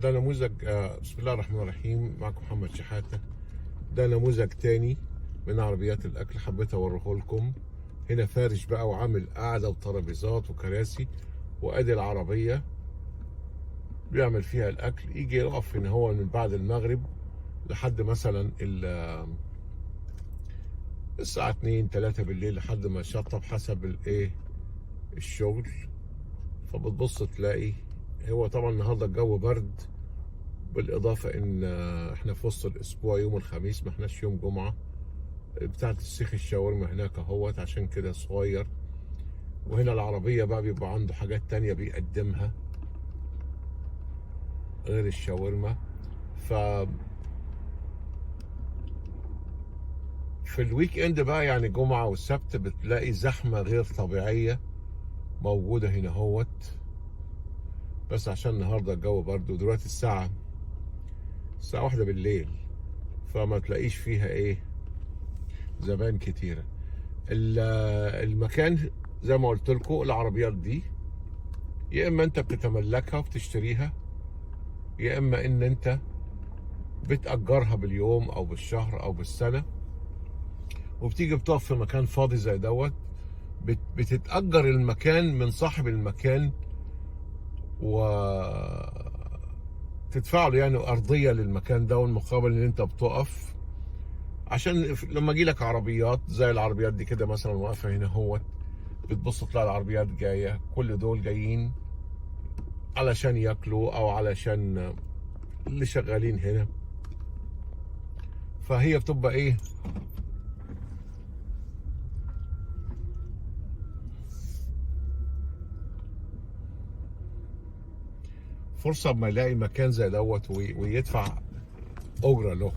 ده نموذج بسم الله الرحمن الرحيم. معكم محمد شحاتة. ده نموذج تاني من عربيات الأكل، حبيت أوريه لكم. هنا فارش بقى وعامل قاعدة وترابيزات وكراسي، وأدي العربية بيعمل فيها الأكل. يجي يقف هنا هو من بعد المغرب لحد مثلا الساعة 2 3 بالليل، لحد ما يشطب حسب الشغل. فبتبص تلاقي هو طبعا النهارده الجو برد، بالاضافه ان احنا في وسط الاسبوع، يوم الخميس ما احناش يوم جمعه. بتاعت السيخ الشاورما هناك اهوت، عشان كده صغير. وهنا العربيه بقى بيبقى عنده حاجات تانية بيقدمها غير الشاورما. ف في الويك اند بقى، يعني جمعه والسبت، بتلاقي زحمه غير طبيعيه موجوده هنا اهوت. بس عشان النهارده الجو برد، ودلوقتي الساعه 1 بالليل، فما تلاقيش فيها زبائن كتيرة. المكان زي ما قلت لكم، العربيات دي يا اما انت بتتملكها وبتشتريها، يا اما ان انت بتأجرها باليوم او بالشهر او بالسنة، وبتيجي بتقف في مكان فاضي زي دوت. بتتأجر المكان من صاحب المكان، وتدفع له يعني أرضية للمكان ده، والمقابل ان انت بتقف. عشان لما اجي لك عربيات زي العربيات دي كده مثلا واقفه هنا اهوت، بتبص تلاقي العربيات جايه، كل دول جايين علشان ياكلوا او علشان اللي شغالين هنا. فهي بتبقى فرصه اما يلاقي مكان زي دوت ويدفع اجره له.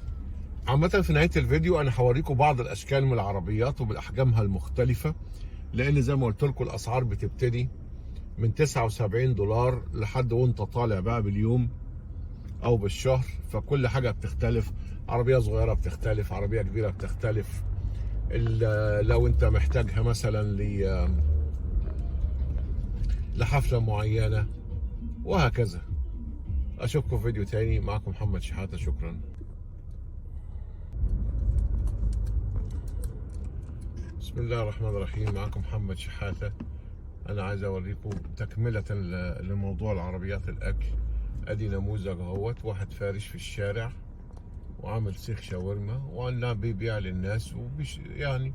عامة في نهاية الفيديو أنا هوريكم بعض الأشكال من العربيات وبأحجامها المختلفة، لأن زي ما قلت لكم الأسعار بتبتدي من 79 دولار لحد وأنت طالع بقى باليوم أو بالشهر. فكل حاجة بتختلف، عربية صغيرة بتختلف، عربية كبيرة بتختلف. لو أنت محتاجها مثلا لحفلة معينة وهكذا. أشوفكم في فيديو تاني. معكم محمد شحاتة، شكرا. بسم الله الرحمن الرحيم. معكم محمد شحاتة. أنا عايز أوريكم تكملة لموضوع العربيات الأكل. أدي نموذج اهوت، واحد فارش في الشارع وعامل سيخ شاورما، وأنا بيبيع للناس يعني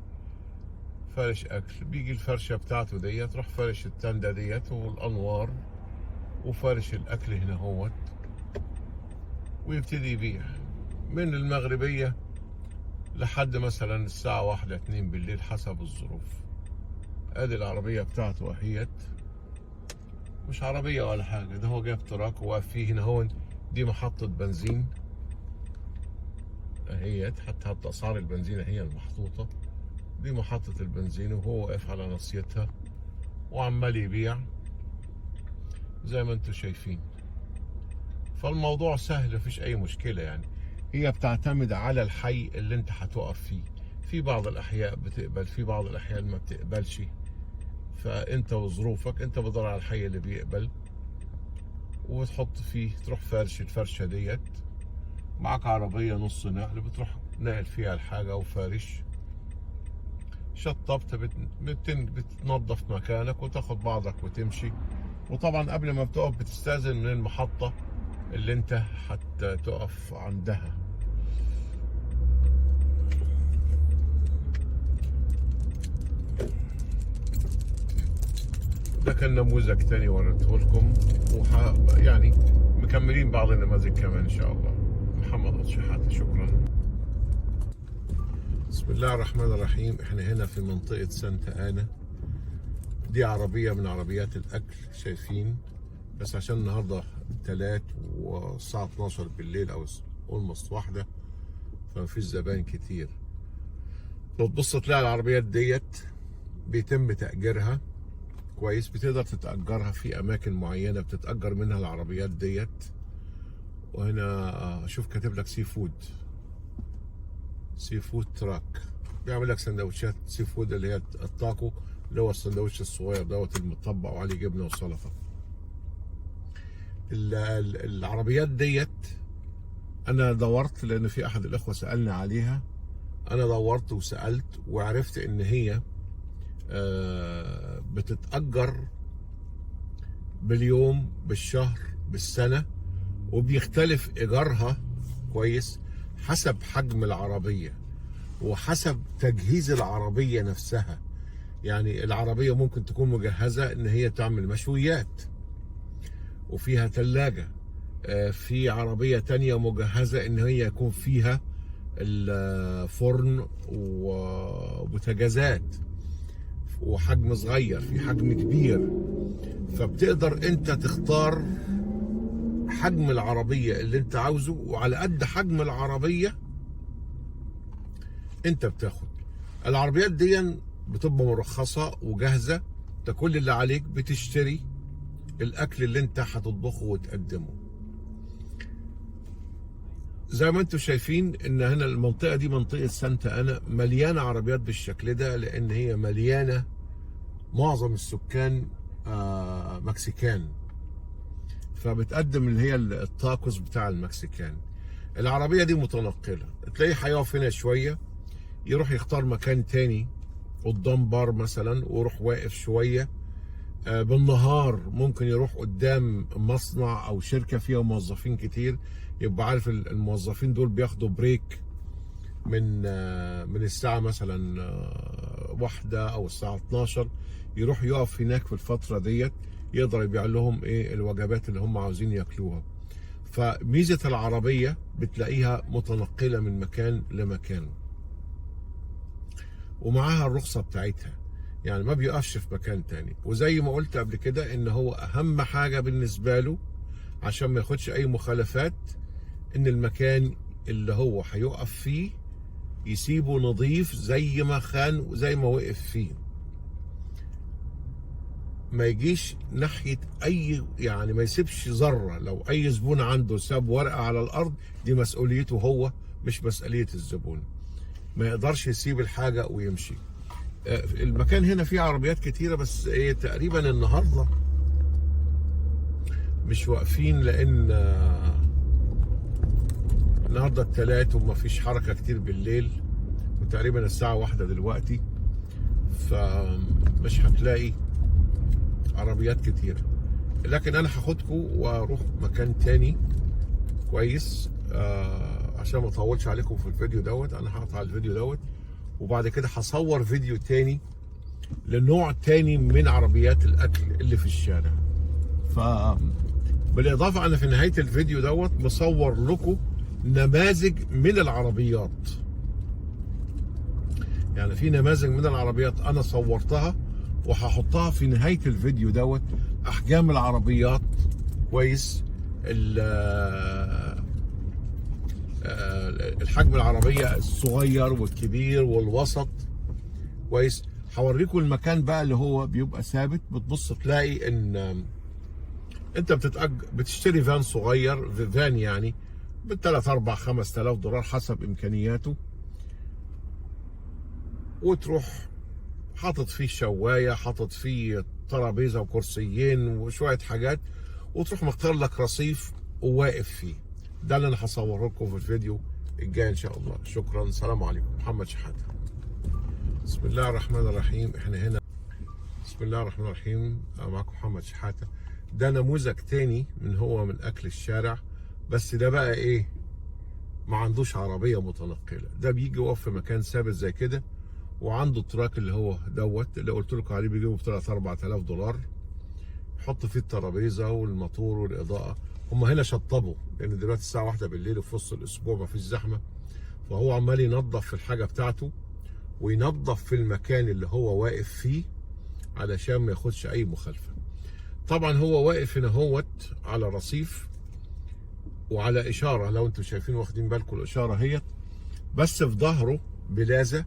فارش أكل. بيجي الفرشة بتاعته ديت، راح فارش التندة ديت والأنوار، وفارش الأكل هنا اهوت، ويبتدي يبيع من المغربية لحد مثلا الساعة 1 2 بالليل حسب الظروف. ادي العربية بتاعته اهيت، مش عربية ولا حاجة، ده هو جايب تراك وواقف فيه هنا هون. دي محطة بنزين اهيت، حتى اسعار البنزين هي المحطوطة. دي محطة البنزين، وهو واقف على ناصيتها وعمال يبيع زي ما انتم شايفين. فالموضوع سهل، مفيش اي مشكلة يعني. هي بتعتمد على الحي اللي انت هتقف فيه. في بعض الاحياء بتقبل، في بعض الاحيان ما بتقبلش. فانت وظروفك، انت بتدور على الحي اللي بيقبل وتحط فيه، تروح فارش الفرشة ديت. معاك عربية نص نقل، بتروح ناقل فيها الحاجة وفارش. شطبت بتنظف مكانك وتاخد بعضك وتمشي. وطبعا قبل ما بتقف بتستأذن من المحطة اللي انت هتقف عندها. ده كان نموذج تاني وريته لكم، يعني مكملين بعض النماذج كمان ان شاء الله. محمد شحاتة، شكرا. بسم الله الرحمن الرحيم. احنا هنا في منطقة سانتا انا. دي عربية من عربيات الاكل، شايفين. بس عشان النهاردة تلات والساعة 12 بالليل او اولموست واحدة، فمفيش زباين كتير. لو تبص تلاقي العربيات ديت بيتم تأجيرها كويس. بتقدر تتأجرها في أماكن معينة، بتتأجر منها العربيات ديت. وهنا شوف كاتب لك سي فود تراك. بيعمل لك سندوتشات سي فود، اللي هي التاكو، اللي هو السندوتش الصغير دوت المطبق وعليه جبنة وسلطة. العربيات ديت انا دورت، لان في احد الاخوه سالني عليها. انا دورت وسالت وعرفت ان هي بتتأجر باليوم، بالشهر، بالسنة، وبيختلف إيجارها كويس حسب حجم العربية وحسب تجهيز العربية نفسها. يعني العربية ممكن تكون مجهزة إن هي تعمل مشويات وفيها ثلاجة، في عربية تانية مجهزة إن هي يكون فيها الفرن وبوتاجازات، وحجم صغير، في حجم كبير. فبتقدر انت تختار حجم العربية اللي انت عاوزه، وعلى قد حجم العربية انت بتاخد. العربيات دي بتبقى مرخصة وجاهزة. انت كل اللي عليك بتشتري الاكل اللي انت هتطبخه وتقدمه. زي ما انتم شايفين ان هنا المنطقة دي منطقة سانتا انا مليانة عربيات بالشكل ده، لان هي مليانة معظم السكان مكسيكان، فبتقدم اللي هي التاكوز بتاع المكسيكان. العربية دي متنقلة، تلاقيه هيقف هنا شوية، يروح يختار مكان تاني قدام بار مثلا ويروح واقف شوية. بالنهار ممكن يروح قدام مصنع او شركة فيها موظفين كتير، يبقى عارف الموظفين دول بياخدوا بريك من الساعة مثلا 1 او الساعة 12، يروح يقف هناك في الفترة ديت، يقدر يبيع لهم ايه الوجبات اللي هم عاوزين ياكلوها. فميزة العربية بتلاقيها متنقلة من مكان لمكان، ومعاها الرخصة بتاعتها، يعني ما بيقفش في مكان تاني. وزي ما قلت قبل كده ان هو اهم حاجة بالنسبة له عشان ما ياخدش اي مخالفات، ان المكان اللي هو هيقف فيه يسيبه نظيف زي ما كان وزي ما وقف فيه. ما يجيش ناحية اي، يعني ما يسيبش ذرة. لو اي زبون عنده ساب ورقة على الارض، دي مسؤوليته هو مش مسؤولية الزبون. ما يقدرش يسيب الحاجة ويمشي. المكان هنا فيه عربيات كتيرة، بس ايه تقريبا النهاردة مش واقفين، لان النهاردة التلات وما فيش حركة كتير بالليل، وتقريبا الساعة 1 دلوقتي، فمش هتلاقي عربيات كتير. لكن انا هاخدكم واروح مكان تاني كويس عشان ما اطولش عليكم في الفيديو دوت. انا هقطع الفيديو دوت، وبعد كده هصور فيديو تاني لنوع تاني من عربيات الاكل اللي في الشارع. بالاضافه انا في نهايه الفيديو دوت مصور لكم نماذج من العربيات، يعني في نماذج من العربيات انا صورتها وهحطها في نهايه الفيديو دوت. احجام العربيات كويس، الحجم العربيه الصغير والكبير والوسط كويس. هوريكم المكان بقى اللي هو بيبقى ثابت، بتبص تلاقي ان انت بتشتري فان صغير، فان يعني ب3 4 5000 دولار حسب امكانياته، وتروح حاطط فيه شوايه، حاطط فيه ترابيزه وكرسيين وشويه حاجات، وتروح مختار لك رصيف وواقف فيه. ده اللي انا هصوره لكم في الفيديو الجاي ان شاء الله. شكرا، سلام عليكم. محمد شحاته. بسم الله الرحمن الرحيم. احنا هنا بسم الله الرحمن الرحيم. معكم محمد شحاته. ده نموذج تاني من اكل الشارع، بس ده بقى ايه، ما عندوش عربيه متنقله. ده بيجي يقف في مكان ثابت زي كده، وعنده التراك اللي هو دوت اللي قلت لكم عليه، بيجيبه ب3 4000 دولار. يحط فيه الترابيزه والموتور والاضاءه. هم هنا شطبوا لان دلوقتي الساعه 1 بالليل وفي وسط الاسبوع ما فيش زحمه، فهو عمال ينظف في الحاجه بتاعته وينظف في المكان اللي هو واقف فيه علشان ما ياخدش اي مخالفه. طبعا هو واقف هنا هوت على رصيف وعلى اشاره، لو انتم شايفين واخدين بالكم الاشاره هيت، بس في ظهره بلازه،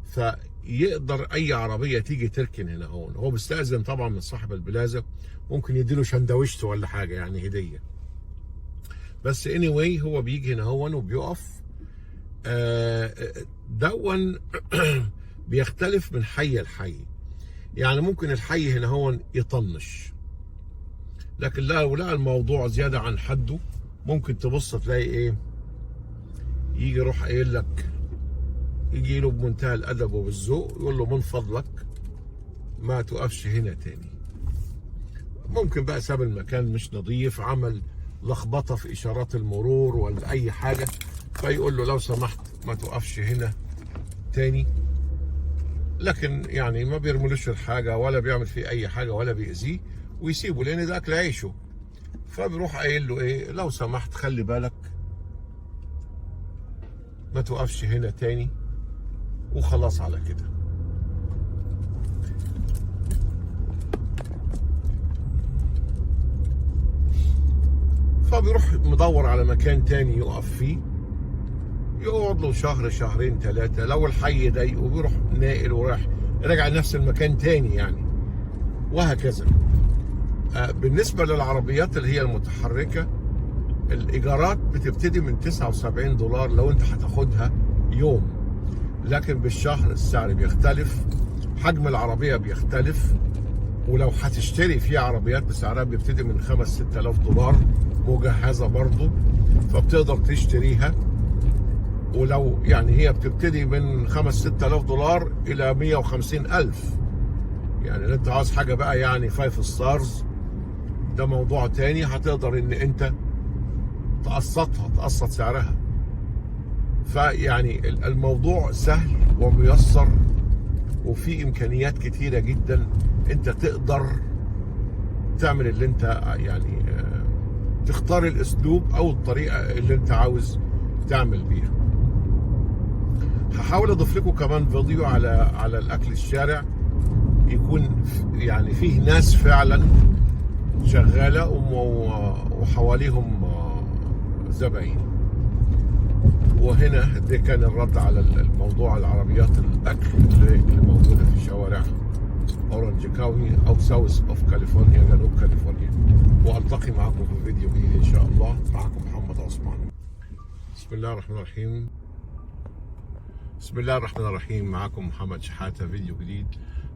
فيقدر اي عربيه تيجي تركن هنا. هو بيستأذن طبعا من صاحب البلازه، ممكن يديله شندويشته ولا حاجه يعني هديه. بس anyway هو بيجي هنا وبيقف. دون بيختلف من حي لحي. يعني ممكن الحي هنا يطنش، لكن لو لقى الموضوع زياده عن حده ممكن تبص تلاقي ايه، يجي يروح قايل لك، يجي له بمنتهى الادب وبالذوق يقول له من فضلك ما توقفش هنا تاني. ممكن بقى ساب المكان مش نظيف، عمل لخبطه في اشارات المرور ولا اي حاجه، فيقول له لو سمحت ما توقفش هنا تاني. لكن يعني ما بيرملوش الحاجه ولا بيعمل فيه اي حاجه ولا بيأذيه ويسيبه، لان ده اكل عيشه. فبيروح قايل له ايه، لو سمحت خلي بالك ما توقفش هنا تاني، وخلاص على كده. فبيروح مدور على مكان تاني يقف فيه، يقعد له شهر شهرين ثلاثة، لو الحي ضايقه بيروح ناقل وراح راجع نفس المكان تاني يعني، وهكذا. بالنسبة للعربيات اللي هي المتحركة، الإيجارات بتبتدي من $79 لو أنت هتاخدها يوم، لكن بالشهر السعر بيختلف، حجم العربية بيختلف، ولو هتشتري في عربيات بسعرها بيبتدي من $5,000-6,000 مجهزة برضو، فبتقدر تشتريها. ولو يعني هي بتبتدي من $5,000-6,000 إلى $150,000، يعني لو أنت عاوز حاجة بقى يعني 5 ستارز ده موضوع تاني، هتقدر إن أنت تقسط سعرها. فيعني الموضوع سهل وميسر، وفي إمكانيات كتيرة جدا أنت تقدر تعمل اللي أنت يعني تختار الأسلوب أو الطريقة اللي أنت عاوز تعمل بيها. هحاول اضيف لكم كمان فيديو على الاكل الشارع، يكون يعني فيه ناس فعلا شغاله وحواليهم زباين. وهنا ده كان الرد على الموضوع العربيات الاكل اللي موجوده في شوارع اورنج كاونتي او ساوث اوف كاليفورنيا، جنوب كاليفورنيا. والتقي معكم في فيديو جديد ان شاء الله. معكم محمد عثمان. بسم الله الرحمن الرحيم. بسم الله الرحمن الرحيم. معكم محمد شحاتة، فيديو جديد.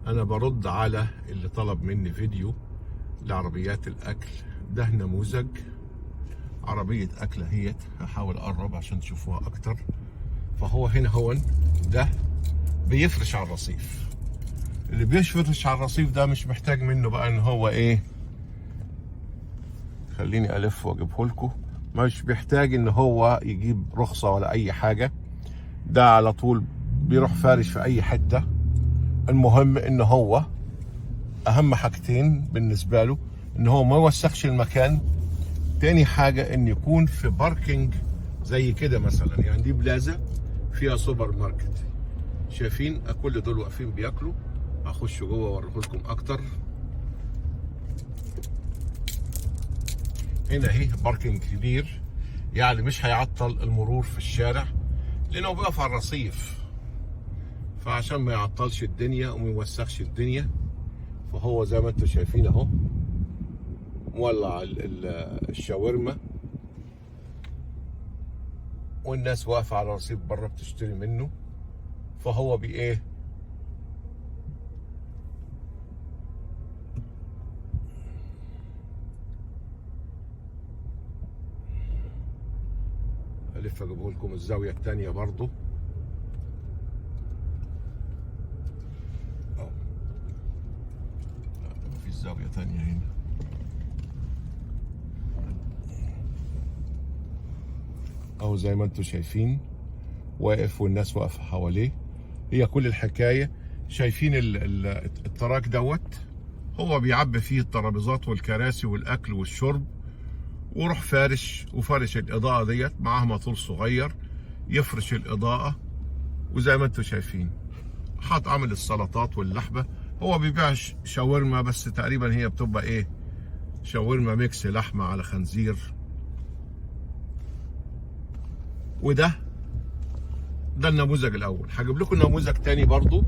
أنا برد على اللي طلب مني فيديو لعربيات الأكل. ده نموذج عربية أكل اهيت، هحاول أقرب عشان تشوفوها أكتر. فهو هنا هون ده بيفرش على الرصيف. اللي بيفرش على الرصيف ده مش محتاج منه بقى إن هو إيه، خليني ألف وأجيبه لكم. مش بيحتاج إن هو يجيب رخصة ولا أي حاجة، ده على طول بيروح فارش في اي حته. المهم ان هو اهم حاجتين بالنسبه له ان هو ما يوسخش المكان، تاني حاجه ان يكون في باركينج زي كده مثلا. يعني دي بلازا فيها سوبر ماركت، شايفين كل دول واقفين بياكلوا. هخش جوه واوريه لكم اكتر. هنا اهي باركينج كبير، يعني مش هيعطل المرور في الشارع لانه بيقف على الرصيف، فعشان ما يعطلش الدنيا وما يوسخش الدنيا. فهو زي ما انتم شايفين اهو مولع الشاورما، والناس واقفه على الرصيف بره بتشتري منه. فهو بايه، الف اجيبه لكم الزاويه الثانيه برضو. مفيش زاويه ثانيه هنا. اهو زي ما انتم شايفين واقف والناس واقفه حواليه. هي كل الحكايه شايفين التراك دوت، هو بيعبي فيه الترابيزات والكراسي والاكل والشرب، وروح فارش وفارش الاضاءه ديت معاها موتور صغير يفرش الاضاءه. وزي ما انتم شايفين حاط عامل السلطات واللحمه. هو بيبيع شاورما بس تقريبا هي بتبقى ايه، شاورما ميكس لحمه على خنزير. ده النموذج الاول. هجيب لكم نموذج تاني برضو